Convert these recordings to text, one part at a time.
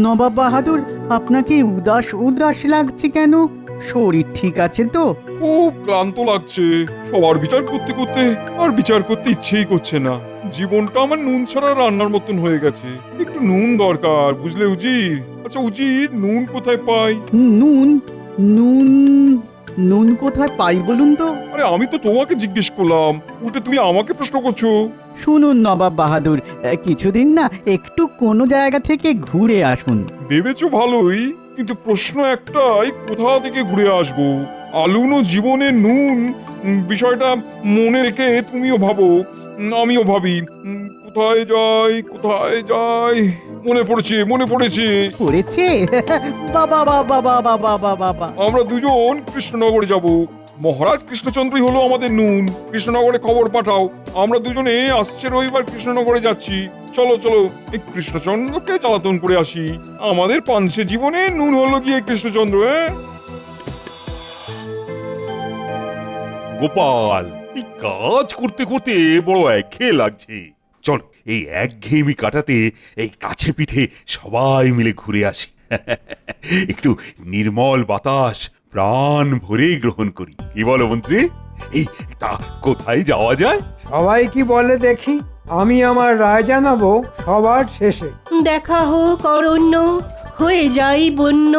নবাব বাহাদুর, আপনাকে উদাস উদাস লাগছে কেন? শরীর ঠিক আছে তো? খুব ক্লান্ত লাগছে। সবার বিচার করতে করতে আর বিচার করতে ইচ্ছেই করছে না। জীবনটা আমার নুন ছাড়া রান্নার মতন হয়ে গেছে। একটু নুন দরকার, বুঝলে উজির? আচ্ছা উজির, নুন কোথায় পাই? নুন? নুন? নুন কোথায় পাই বলুন তো? আরে আমি তো তোমাকে জিজ্ঞেস করলাম, উল্টে তুমি আমাকে প্রশ্ন করছো। শুনুন নবাব বাহাদুর, কিছুদিন না একটু কোনো জায়গা থেকে ঘুরে আসুন। ভেবেছো ভালোই, কিন্তু প্রশ্ন একটাই, কোথা থেকে ঘুরে আসবো? আলুনো জীবনে নুন, বিষয়টা মনে রেখে তুমিও ভাবো, আমিও ভাবি। কোথায় যাই, কোথায় যাই? মনে পড়েছে, মনে পড়েছে। করেছে? বাবা বাবা বাবা বাবা বাবা! আমরা দুজন কৃষ্ণনগরে যাব। মহারাজ কৃষ্ণচন্দ্রই হলো আমাদের নুন। কৃষ্ণনগরে খবর পাঠাও, আমরা দুজনে আসছে রবিবার কৃষ্ণনগরে যাচ্ছি। চলো চলো, এই কৃষ্ণচন্দ্রকে জ্বালাতন করে আসি। আমাদের পাঞ্চে জীবনে নুন হলো গিয়ে কৃষ্ণচন্দ্র। গোপাল, এই কাজ করতে করতে বড় একঘেয়ে লাগছে। চল এই একঘেয়েমি কাটাতে এই কাছে পিঠে সবাই মিলে ঘুরে আসি। একটু নির্মল বাতাস প্রাণ ভরে গ্রহণ করি। কি বলো মন্ত্রী? এই তা কোথায় যাওয়া যায়? সবাই কি বলে দেখি, আমি আমার রায় জানাবো সবার শেষে। দেখা হোক অরণ্য, হয়ে যাই বন্য,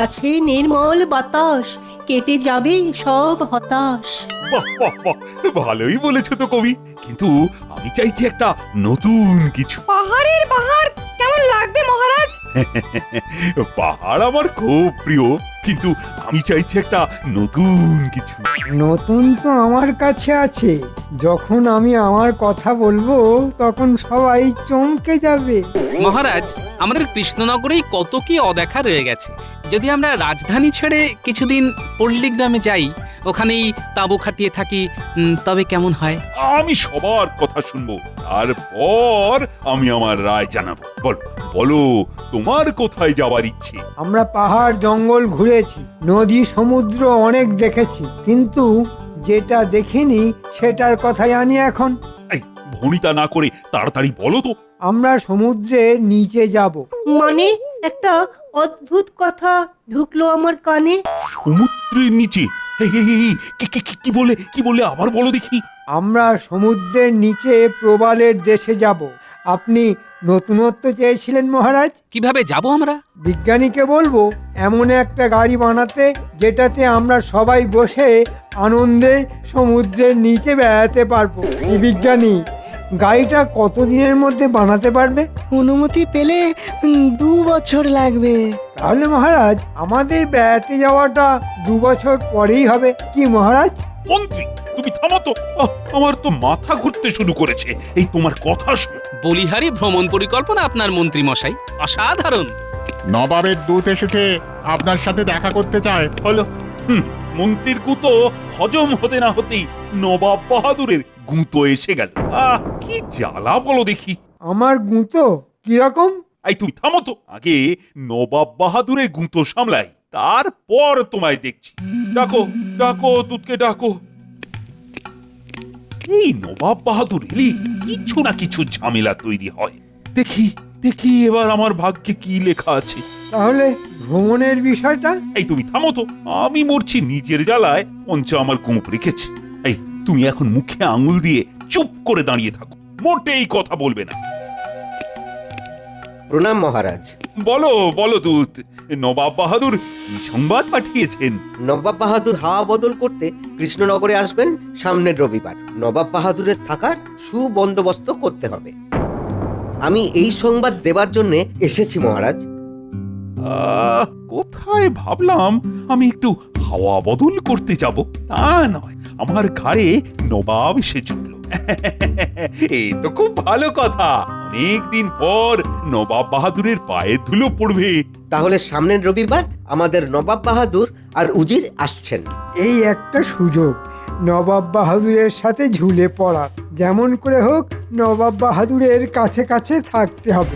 আছে নির্মল বাতাস, কেটে যাবে সব হতাশ। বাহ, বাহ, বাহ, ভালোই বলেছো তো কবি, কিন্তু আমি চাইছি একটা নতুন কিছু। পাহাড়ের বাহার কেমন লাগবে মহারাজ? পাহাড় আমার খুব প্রিয়, কিন্তু আমি চাইছি একটা নতুন কিছু। নতুন তো আমার কাছে আছে, যখন আমি আমার কথা বলবো তখন সবাই চমকে যাবে। মহারাজ, আমাদের কৃষ্ণনগরেই কত কি অদেখা রয়ে গেছে। যদি আমরা রাজধানী ছেড়ে কিছুদিন পল্লী গ্রামে যাই, ওখানেই তাঁবু খাটিয়ে থাকি, তবে কেমন হয়? আমি সবার কথা শুনবো, তারপর আমি আমার রায় জানাবো। বলো বলো, তোমার কোথায় যাওয়ার ইচ্ছে? আমরা পাহাড় জঙ্গল ঘুরেছি, নদী সমুদ্র অনেক দেখেছি, কিন্তু যেটা দেখিনি সেটার কথাই আনি এখন। এই ভনিতা না করে তাড়াতাড়ি বলো তো। আমরা সমুদ্রের নিচে যাব। মানে একটা অদ্ভুত কথা ঢুকলো আমার কানে। সমুদ্রের নিচে? এই, এই, এই, কি বলে আবার বলো দেখি। আমরা সমুদ্রের নিচে প্রবালের দেশে যাব। আপনি নতুনত্ব চেয়েছিলেন মহারাজ, কিভাবে যাব আমরা? বিজ্ঞানীকে বলবো এমন একটা গাড়ি বানাতে যেটাতে আমরা সবাই বসে আনন্দে সমুদ্রের নিচে বেড়াতে পারবো। কি বিজ্ঞানী, গাড়িটা কতদিনের মধ্যে বানাতে পারবে? অনুমতি পেলে 2 বছর লাগবে। তাহলে মহারাজ আমাদের বেড়াতে যাওয়াটা 2 বছর পরেই হবে। কি মহারাজ? মন্ত্রী, তুমি থামো তো। আমার তো মাথা ঘুরতে শুরু করেছে এই তোমার কথা শুনে। বলিহারি ভ্রমণ পরিকল্পনা আপনার মন্ত্রী মশাই, অসাধারণ। নবাবের দূত এসেছে, আপনার সাথে দেখা করতে চায়। হলো, মন্ত্রীর গুঁতো হজম হতে না হতেই নবাব বাহাদুরের গুঁতো এসে গেল। কি জ্বালা বলো দেখি। আমার গুঁতো কিরকম? এই তুমি থামো তো, আগে নবাব বাহাদুরের গুঁতো সামলাই, তারপর তোমায় দেখছি। ডাকো ডাকো, দুধকে ডাকো। এই নবাব বাহাদুর এলি কিছু না কিছু ঝামেলা তৈরি হয়। দেখি দেখি এবার আমার ভাগ্যে কি লেখা আছে। তাহলে ভ্রমণের বিষয়টা? এই তুমি থামো তো, আমি মরছি নিজের জ্বালায়, পঞ্চা আমার গোঁপ রেখেছে। এই তুমি এখন মুখে আঙুল দিয়ে চুপ করে দাঁড়িয়ে থাকো, মোটেই কথা বলবে না। প্রণাম মহারাজ। বলো বলো দূত, নবাব বাহাদুর কি সংবাদ পাঠিয়েছেন? নবাব বাহাদুর হাওয়া বদল করতে কৃষ্ণনগরে আসবেন সামনের রবিবার। নবাব বাহাদুরের থাকার সুবন্দোবস্ত করতে হবে। আমি এই সংবাদ দেবার জন্য এসেছি মহারাজ। কোথায় ভাবলাম আমি একটু হাওয়া বদল করতে যাব, তা নয়, আমার ঘাড়ে নবাব এসে জুটল। এই তো খুব ভালো কথা, অনেকদিন পর নবাব বাহাদুরের পায়ের ধুলো পড়বে। তাহলে সামনের রবিবার আমাদের নবাব বাহাদুর আর উজির আসছেন। এই একটা সুযোগ নবাব বাহাদুরের সাথে ঝুলে পড়া। যেমন করে হোক নবাব বাহাদুরের কাছে কাছে থাকতে হবে।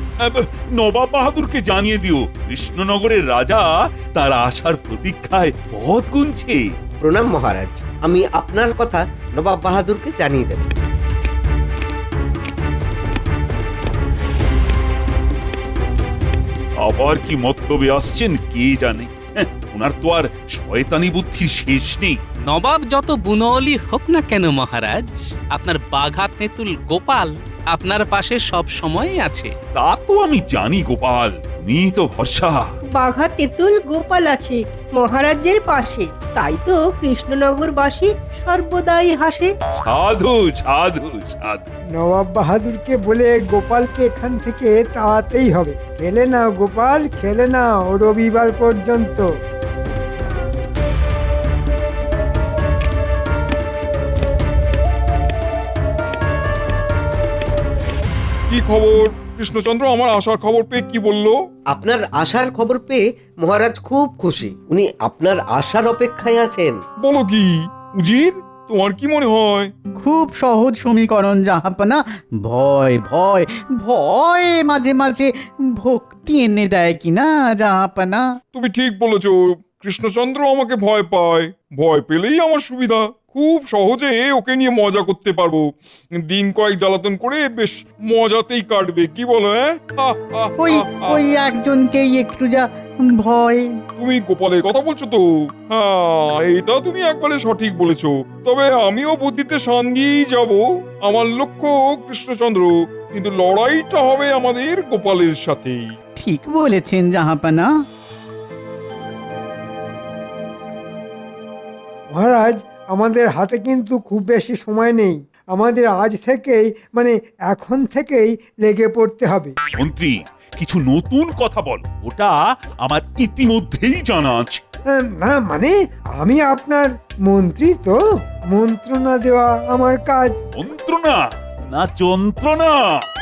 নবাব বাহাদুরকে জানিয়ে দিও কৃষ্ণনগরের রাজা তার আসার প্রতীক্ষায় পথ গুনছে। প্রণাম মহারাজ, আমি আপনার কথা নবাব বাহাদুরকে জানিয়ে দেব। আবার কি মতলবে আসছেন কে জানে। হ্যাঁ, ওনার তো আর শয়তানি বুদ্ধির শেষ নেই। নবাব যত বুনলি হোক না কেন মহারাজ, আপনার বাঘা তেঁতুল গোপাল আপনার পাশে সব সময় আছে। তা তো আমি জানি গোপাল, তুমি তো ভরসা। বাঘা তেঁতুল গোপাল আছে মহারাজের পাশে, তাই তো কৃষ্ণনগরবাসী সর্বদাই হাসে। সাধু সাধু সাধু। নবাব বাহাদুরকে বলে গোপালকে এখান থেকে তাড়াতেই হবে। খেলে নাও গোপাল, খেলে নাও রবিবার পর্যন্ত। কি খবর কৃষ্ণচন্দ্র? আমার আসার খবর পেয়ে কি বললো? আপনার আসার খবর পেয়ে মহারাজ খুব খুশি। উনি আপনার আসার অপেক্ষায় আছেন। বলো কি উজির, তোমার কি মনে হয়? খুব সহজ সমীকরণ জাহাপনা। ভয় ভয় ভয় মাঝে মাঝে ভক্তি এনে দেয় কিনা জাহাপনা। তুমি ঠিক বলেছো, কৃষ্ণচন্দ্র আমাকে ভয় পায়। ভয় পেলেই আমার সুবিধা, খুব সহজে ওকে নিয়ে মজা করতে পারবো। দিন কয়েক জ্বালাতন করে বেশ মজাতেই কাটবে, কি বলো? ওই ওই একজনকেই একটু যা ভয়। তুমি গোপালের কথা বলছো তো? হ্যাঁ, এটা তুমি একবারে সঠিক বলেছো। তবে আমিও বুদ্ধিতে সঙ্গেই যাব। আমার লক্ষ্য কৃষ্ণচন্দ্র, কিন্তু লড়াইটা হবে আমাদের গোপালের সাথেই। ঠিক বলেছেন জাহাপনা। মহারাজ, আমাদের হাতে কিন্তু খুব বেশি সময় নেই। আমাদের আজ থেকেই মানে এখন থেকেই লেগে পড়তে হবে। মন্ত্রী, কিছু নতুন কথা বল, ওটা আমার ইতিমধ্যেই জানা আছে। না মানে আমি আপনার মন্ত্রী, তো মন্ত্রণা দেওয়া আমার কাজ। মন্ত্রণা না যন্ত্রণা?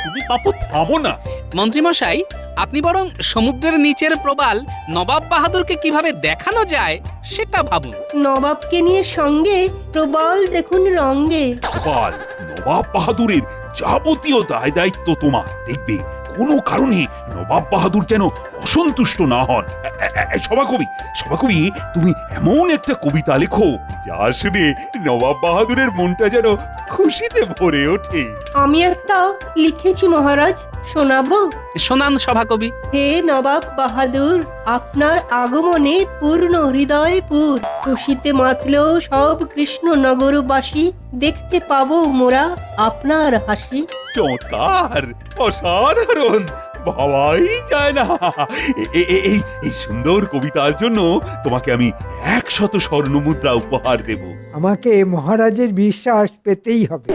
তুমি পাপু থামো না। মন্ত্রীমশাই, আপনি বরং সমুদ্রের নিচের প্রবাল নবাব বাহাদুরকে কিভাবে দেখানো যায় সেটা ভাবুন। নবাবকে নিয়ে সঙ্গে প্রবল দেখুন রঙ্গে। গোপাল, নবাব বাহাদুরের যাবতীয় দায় দায়িত্ব তোমার। দেখবে কোনো কারণে নবাব বাহাদুর যেন অসন্তুষ্ট না হন। সভাকবি, তুমি এমন একটা কবিতা লেখো যা শুনে নবাব বাহাদুরের মনটা যেন খুশিতে ভরে ওঠে। আমি একটা লিখেছি মহারাজ, শোনাবো? শোনান সভাকবি। হে নবাব বাহাদুর, আপনার আগমনে পূর্ণ হৃদয়পুর, খুশিতে মাতল সব কৃষ্ণনগরবাসী, দেখতে পাবো মোরা আপনার হাসি। চমৎকার, অসাধারণ, ভাবাই যায় না। এই সুন্দর কবিতার জন্য তোমাকে আমি 100 স্বর্ণমুদ্রা উপহার দেব। আমাকে মহারাজের বিশ্বাস পেতেই হবে।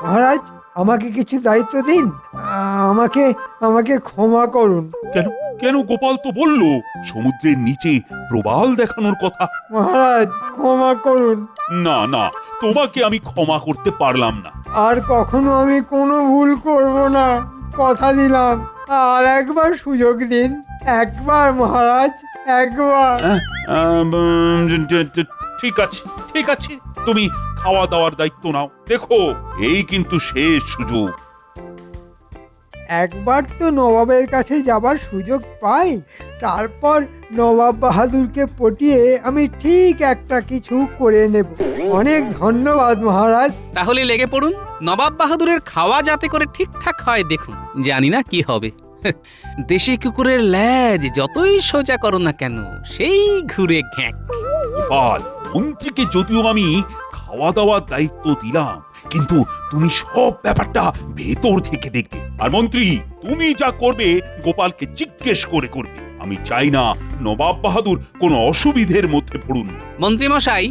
মহারাজ, আমাকে কিছু দায়িত্ব দিন। আমাকে আমাকে ক্ষমা করুন। কেন কেন? গোপাল তো বললো সমুদ্রের নিচে প্রবাল দেখানোর কথা। মহারাজ, ক্ষমা করুন। না না, তোমাকে আমি ক্ষমা করতে পারলাম না। আর কখনো আমি কোনো ভুল করব না, কথা দিলাম। আর একবার সুযোগ দিন, একবার মহারাজ, একবার। ঠিক আছে ঠিক আছে, তুমি খাওয়া দাওয়ার দায়িত্ব নাও। দেখো, এই কিন্তু শেষ সুযোগ। একবার তো নবাবের কাছে যাবার সুযোগ পাই, তারপর নবাব বাহাদুরকে পটিয়ে আমি ঠিক একটা কিছু করে নেব। অনেক ধন্যবাদ মহারাজ। তাহলে লেগে পড়ুন, নবাব বাহাদুরের খাওয়া যাতে করে ঠিকঠাক হয় দেখুন। জানি না কি হবে। দেশি কুকুরের ল্যাজ যতই সোজা করো না কেন, সেই ঘুরে ঘ্যাঁক। গোপাল, মন্ত্রীকে যদিও আমি খাওয়া দাওয়ার দায়িত্ব দিলাম, কিন্তু তুমি সব ব্যাপারটা ভেতর থেকে দেখবে। আর মন্ত্রী, তুমি যা করবে গোপালকে জিজ্ঞেস করে করবে। আমি চাই না নবাব বাহাদুর কোনো অসুবিধের মধ্যে পড়ুন। মন্ত্রীমশাই,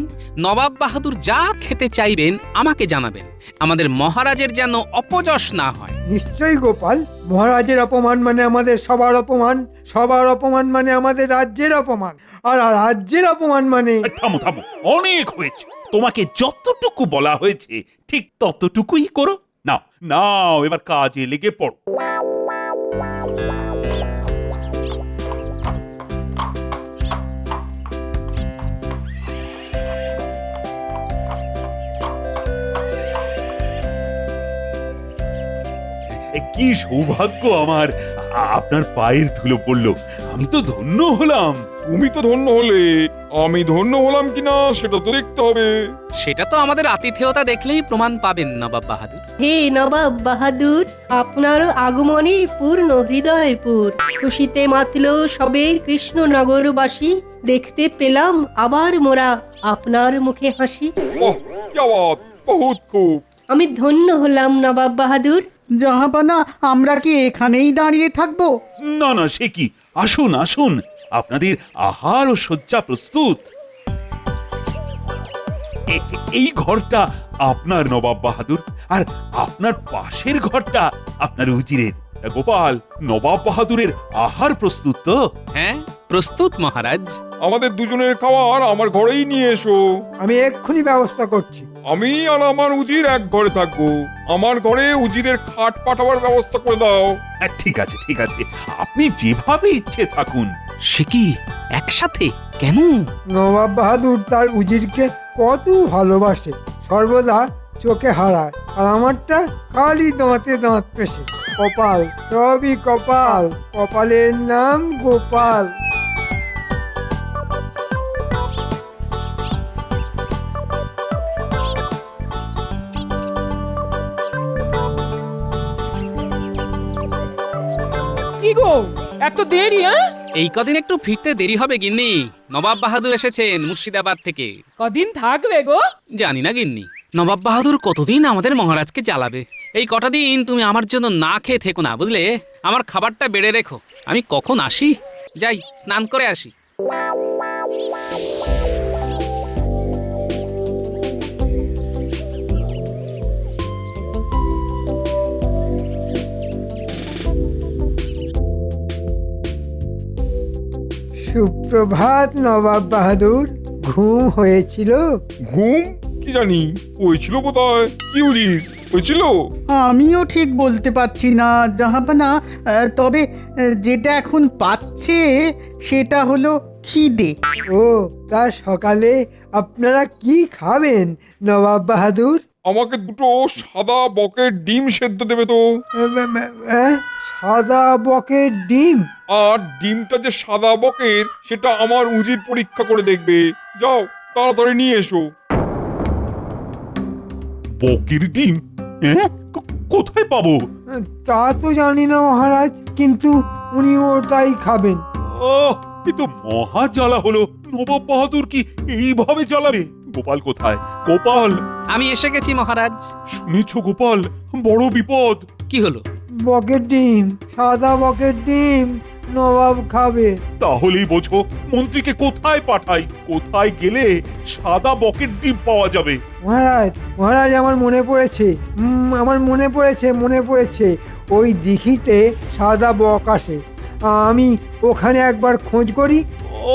নবাব বাহাদুর যা খেতে চাইবেন আমাকে জানাবেন। আমাদের মহারাজের যেন অপযশ না হয়। নিশ্চয়ই গোপাল, মহারাজের অপমান মানে আমাদের সবার অপমান, সবার অপমান মানে আমাদের রাজ্যের অপমান, আর রাজ্যের অপমান মানে। থামো থামো, অনেক হয়েছে। তোমাকে যতটুকু বলা হয়েছে ঠিক ততটুকুই করো। নাও নাও, এবার কাজে লেগে পড়ো। কি সৌভাগ্য আমার, আপনার পায়ের ধুলো পড়লো। আমি তো ধন্য হলাম। তুমি তো ধন্য হলে, আমি ধন্য হলাম কিনা সেটা তো দেখতে হবে। সেটা তো আমাদের আতিথেয়তা দেখলেই প্রমাণ পাবেন নবাব বাহাদুর। হে নবাব বাহাদুর, আপনার আগমনে পূর্ণ হৃদয়পুর। খুশিতে মাতল সবে কৃষ্ণনগরবাসী, দেখতে পেলাম আবার মোরা আপনার মুখে হাসি। ওহ, কি আওয়াজ, বহুত খুব। আমি ধন্য হলাম নবাব বাহাদুর। জাহাপানা, আমরা কি এখানেই দাঁড়িয়ে থাকবো? না না, সে কি, আসুন আসুন, আপনাদের আহার ও শয্যা প্রস্তুত। এই ঘরটা আপনার নবাব বাহাদুর, আর আপনার পাশের ঘরটা আপনার উজিরের। গোপাল, নবাব বাহাদুরের আহার প্রস্তুত তো? হ্যাঁ, প্রস্তুত মহারাজ। আমাদের দুজনের খাবার আমার ঘরেই নিয়ে এসো। আমি এক্ষুনি ব্যবস্থা করছি। আমি আর আমার উজির এক ঘরে থাকবো। আমার ঘরে উজিরের খাট পাঠাবার ব্যবস্থা করে দাও। ঠিক আছে ঠিক আছে, আপনি যেভাবে ইচ্ছে থাকুন। সে কি, একসাথে কেন? নবাব বাহাদুর তার উজিরকে কত ভালোবাসে, সর্বদা চোখে হারায়, আর আমারটা খালি দাঁতে দাঁত পেশে। কপাল, সবই কপাল, কপালের নাম গোপাল। কি গো, এত দেরি? হ্যাঁ, এই কদিন একটু ফিরতে দেরি হবে গিন্নি। নবাব বাহাদুর এসেছেন মুর্শিদাবাদ থেকে। কদিন থাকবে গো? জানি না গিন্নি, নবাব বাহাদুর কতদিন আমাদের মহারাজকে জ্বালাবে। এই কটা দিন তুমি আমার জন্য না খেয়ে থেকো না, বুঝলে? আমার খাবারটা বেড়ে রেখো। আমি কখন আসি, যাই স্নান করে আসি। সুপ্রভাত নবাব বাহাদুর, ঘুম হয়েছিল? ঘুম কি জানি, হয়েছিল বোধহয়। কি উজির, হয়েছিল? আমিও ঠিক বলতে পারছি না জাহাপানা, তবে যেটা এখন পাচ্ছে সেটা হলো খিদে। ও, তা সকালে আপনারা কি খাবেন নবাব বাহাদুর? আমাকে দুটো সাদা বকের ডিম সেদ্ধ দেবে তো। সাদা বকের ডিম? আর ডিমটা যে সাদা বকের সেটা আমার উজির পরীক্ষা করে দেখবে। যাও, তাড়াতাড়ি নিয়ে এসো। বকের ডিম? হ্যাঁ, কোথায় পাবো? তা তো জানি না মহারাজ, কিন্তু উনি ওটাই খাবেন। ও, এ তো মহা জ্বালা হলো। নবাব বাহাদুর কি এইভাবে জ্বালাবে? গোপাল কোথায়? গোপাল! আমি এসে গেছি মহারাজ। শুনেছ গোপাল, বড় বিপদ। কি হলো? বকের ডিম, সাদা বকের ডিম নবাব খাবে। তাহলেই বোঝো মন্ত্রীকে কোথায় পাঠাই, কোথায় গেলে সাদা বকের ডিম পাওয়া যাবে। মহারাজ, মহারাজ, আমার মনে পড়েছে, আমার মনে পড়েছে, ওই দিঘিতে সাদা বক আসে। আমি ওখানে একবার খোঁজ করি।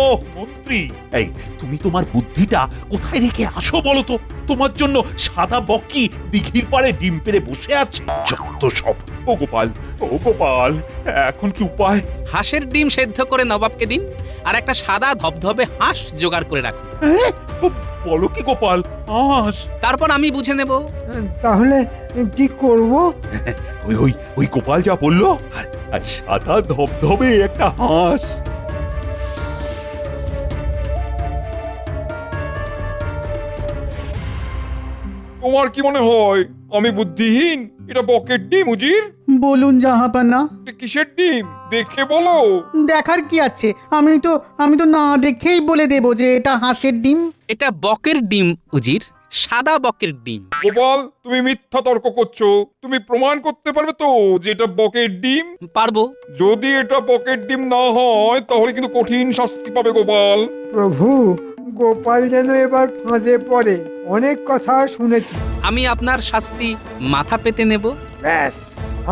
ও মন্ত্রী, এই তুমি তোমার বুদ্ধিটা কোথায় রেখে আসো বলো তো? তোমার জন্য সাদা বকি দিঘির পাড়ে ডিম পেড়ে বসে আছে। যত সব। ও গোপাল, ও গোপাল, এখন কি উপায়? হাঁসের ডিম সেদ্ধ করে নবাবকে দিন, আর একটা সাদা ধবধবে হাঁস জোগাড় করে রাখুন। বলো কি গোপাল, হাঁস? তারপর আমি বুঝে নেব। তাহলে কি করব? ওই ওই ওই গোপাল যা বললো, আর সাদা ধবধবে একটা হাঁস। তোমার কি মনে হয় আমি বুদ্ধিহীন? এটা বকের ডিম উজির। বলুন জাহাপানা। এটা কিসের ডিম দেখে বলো। দেখার কি আছে? আমি তো না দেখেই বলে দেব যে এটা হাঁসের ডিম। এটা বকের ডিম উজির, সাদা বকের ডিম। গোপাল, তুমি মিথ্যা তর্ক করছো। তুমি প্রমাণ করতে পারবে তো যে এটা বকের ডিম? পারবো। যদি এটা বকের ডিম না হয় তাহলে কিন্তু কঠিন শাস্তি পাবে গোপাল। প্রভু, গোপাল যেন এবার ফাঁদে পড়ে। অনেক কথা শুনেছি। আমি আপনার শাস্তি মাথা পেতে নেব। ব্যাস,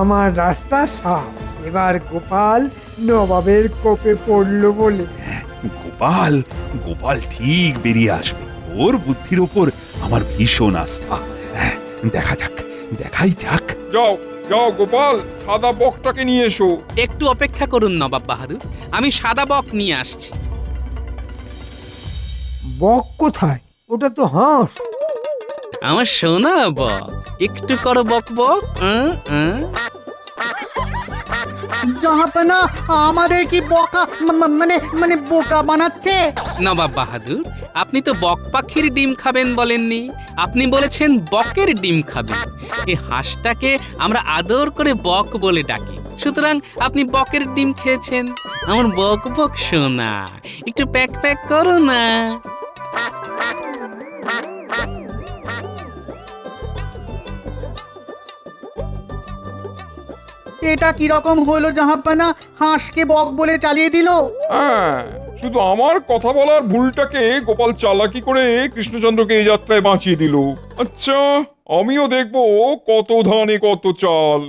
আমার রাস্তা সাফ। এবার গোপাল নবাবের কোপে পড়লো বলে। গোপাল, গোপাল ঠিক বেরিয়ে আসবে। ওর বুদ্ধির উপর আমার ভীষণ আস্থা। দেখা যাক, দেখাই যাক। যাও যাও গোপাল, সাদা বকটাকে নিয়ে এসো। একটু অপেক্ষা করুন নবাব বাহাদুর, আমি সাদা বক নিয়ে আসছি। বক কোথায়? ওটা তো হাঁস। আমার সোনা বক, একটু করো বক বক। জাহাপনা আমাদের কি বোকা মানে বোকা বানাচ্ছে? নবাব বাহাদুর, আপনি তো বক পাখির ডিম খাবেন বলেননি, আপনি বলেছেন বকের ডিম খাবেন। এই হাঁসটাকে আমরা আদর করে বক বলে ডাকি, সুতরাং আপনি বকের ডিম খেয়েছেন। আমার বক বক সোনা, একটু প্যাক প্যাক করো না। এটা কি রকম হলো জাহাপনা? হাঁসকে বক বলে চালিয়ে দিল। হ্যাঁ, শুধু আমার কথা বলার ভুলটাকে গোপাল চালাকি করে কৃষ্ণচন্দ্রকে এই যাত্রায় বাঁচিয়ে দিল। আচ্ছা, আমিও দেখবো কত ধানে কত চাল।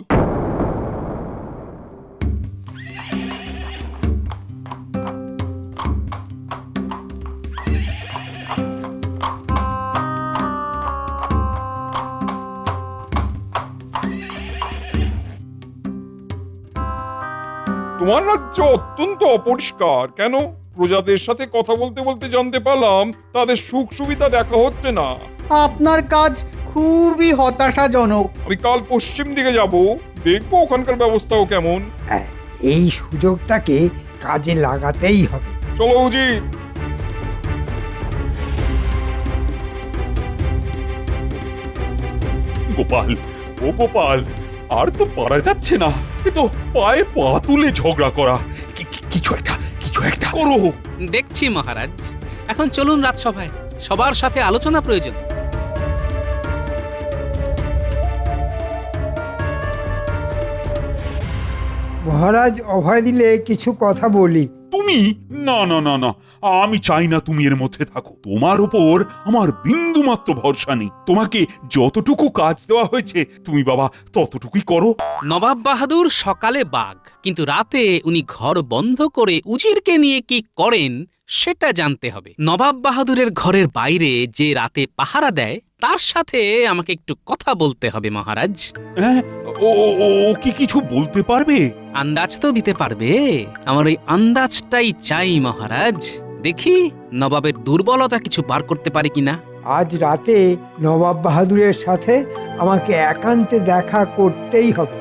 তোমার রাজ্য অত্যন্ত অপরিষ্কার। কেন? প্রজাদের সাথে কথা বলতে বলতে জানতে পারলাম তাদের সুখ সুবিধা দেখা হচ্ছে না। আপনার কাজ খুবই হতাশাজনক। আমি কাল পশ্চিম দিকে যাব, দেখবো ওখানকার ব্যবস্থাও কেমন। হ্যাঁ, এই সুযোগটাকে কাজে লাগাতেই হবে। চলো উজির। গোপাল, ও গোপাল, আর তো পারা যাচ্ছে না। এ তো পায়ে পা তুলে ঝগড়া করা। কিছু একটা করো। দেখছি মহারাজ, এখন চলুন রাজসভায়, সবার সাথে আলোচনা প্রয়োজন। মহারাজ অভয় দিলে কিছু কথা বলি। তুমি? না না না না, আমি চাই না তুমি এর মধ্যে থাকো। তোমার উপর আমার বিন্দু মাত্র ভরসা নেই। তোমাকে যতটুকু কাজ দেওয়া হয়েছে তুমি বাবা ততটুকুই করো। নবাব বাহাদুর সকালে বাঘ, কিন্তু রাতে উনি ঘর বন্ধ করে উজিরকে নিয়ে কি করেন সেটা জানতে হবে। নবাব বাহাদুরের ঘরের বাইরে যে রাতে পাহারা দেয় তার সাথে আমাকে একটু কথা বলতে হবে মহারাজ। হ্যাঁ, ও ও কি কিছু বলতে পারবে? আন্দাজ তো দিতে পারবে। আমার ওই আন্দাজটাই চাই মহারাজ। দেখি নবাবের দুর্বলতা কিছু বার করতে পারে কিনা। আজ রাতে নবাব বাহাদুরের সাথে আমাকে একান্তে দেখা করতেই হবে।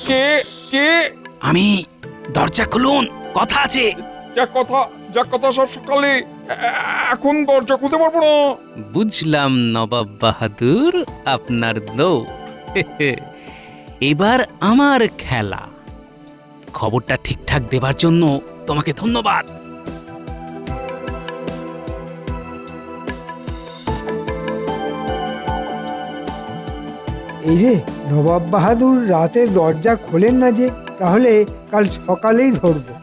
কে কে? আমি। দরজা খুলুন, কথা আছে। যা কথা সব সকালে। এখন দরজা খুলতে পারবো না। বুঝলাম নবাব বাহাদুর, আপনার দৌড়। এবার আমার খেলা। খবরটা ঠিকঠাক দেবার জন্য তোমাকে ধন্যবাদ। এই রে, নবাব বাহাদুর রাতে দরজা খোলেন না যে, তাহলে কাল সকালেই ধরবো।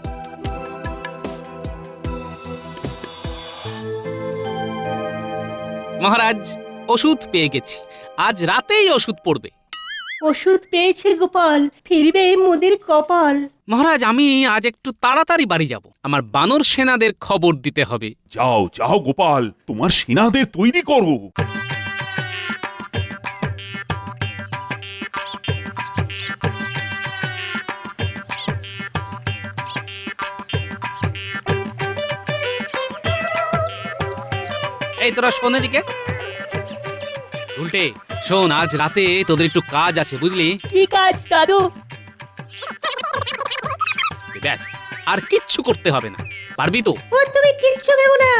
মহারাজ, ওষুধ পেয়ে গেছি, আজ রাতেই ওষুধ পড়বে। ওষুধ পেয়েছে গোপাল, ফিরবে মোদের কপাল। মহারাজ, আমি আজ একটু তাড়াতাড়ি বাড়ি যাব, আমার বানর সেনাদের খবর দিতে হবে। যাও যাও গোপাল, তোমার সেনাদের তৈরি করো। এই তোরা শোন এদিকে। উল্টে শোন, আজ রাতে তোদের একটু কাজ আছে, বুঝলি? কি কাজ দাদু? ব্যাস, আর কিচ্ছু করতে হবে না, পারবি তো? ও তুমি কিচ্ছু ভেবো না।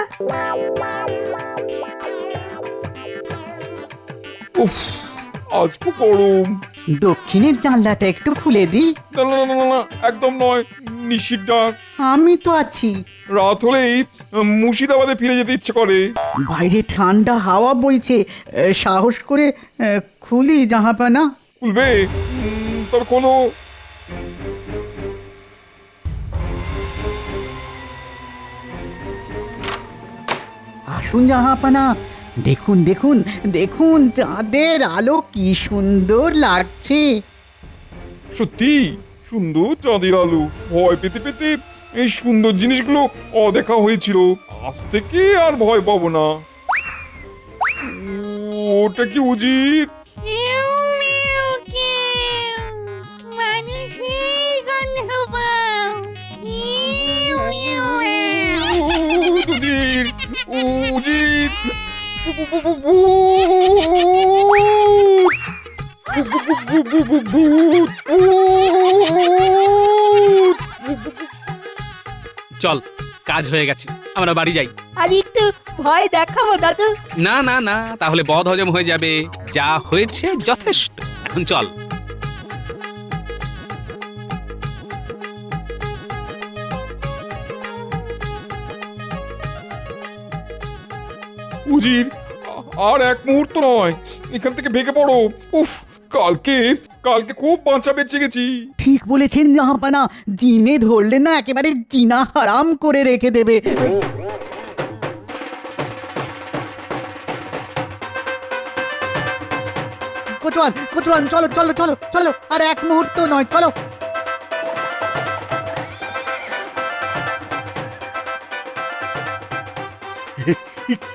উফ, আজ খুব গরম। দক্ষিণের জানলাটা একটু খুলে দিই। না না না না না, একদম নয়। নিশির ডাক। আমি তো আছি। রাত হলেই মুর্শিদাবাদে ফিরে যেতে ইচ্ছে করে। বাইরে ঠান্ডা হাওয়া বইছে, সাহস করে খুলি জাহাপানা। খুলবে? তবে কোনো আসুন জাহাপানা, দেখুন দেখুন দেখুন, চাঁদের আলো কি সুন্দর লাগছে। সত্যি সুন্দর চাঁদের আলো। ভয় পেতে পেতে এই সুন্দর জিনিসগুলো অদেখা হয়েছিল। আজ থেকে আর ভয় পাবো না। ওটা কি উজির? উজির, উজির, চল, কাজ হয়ে গেছে, আমরা বাড়ি যাই। আর একটু ভয় দেখাবো দাদু। না না না, তাহলে বদ হজম হয়ে যাবে। যা হয়েছে যথেষ্ট, এখন চল। উজির, আর এক মুহূর্ত নয়, এখান থেকে ভেগে পড়ো। উফ, কালকে কালকে খুব বাঁচা বেঁচে গেছি। ঠিক বলেছেন জাহাপানা, জিনে ধরলে না একেবারে জিনা হারাম করে রেখে দেবে। কোচওয়ান, কোচওয়ান, চলো চলো চলো চলো, আর এক মুহূর্ত নয়, চলো।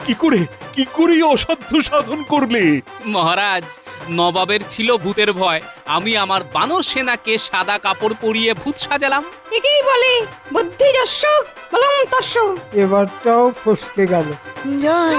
কি করে এই অসাধ্য সাধন করলে? মহারাজ, নবাবের ছিল ভূতের ভয়, আমি আমার বানর সেনাকে সাদা কাপড় পরিয়ে ভূত সাজালাম। একেই বলে বুদ্ধি যস্য বলং তস্য। এবারটাও ফসকে গেল। জয়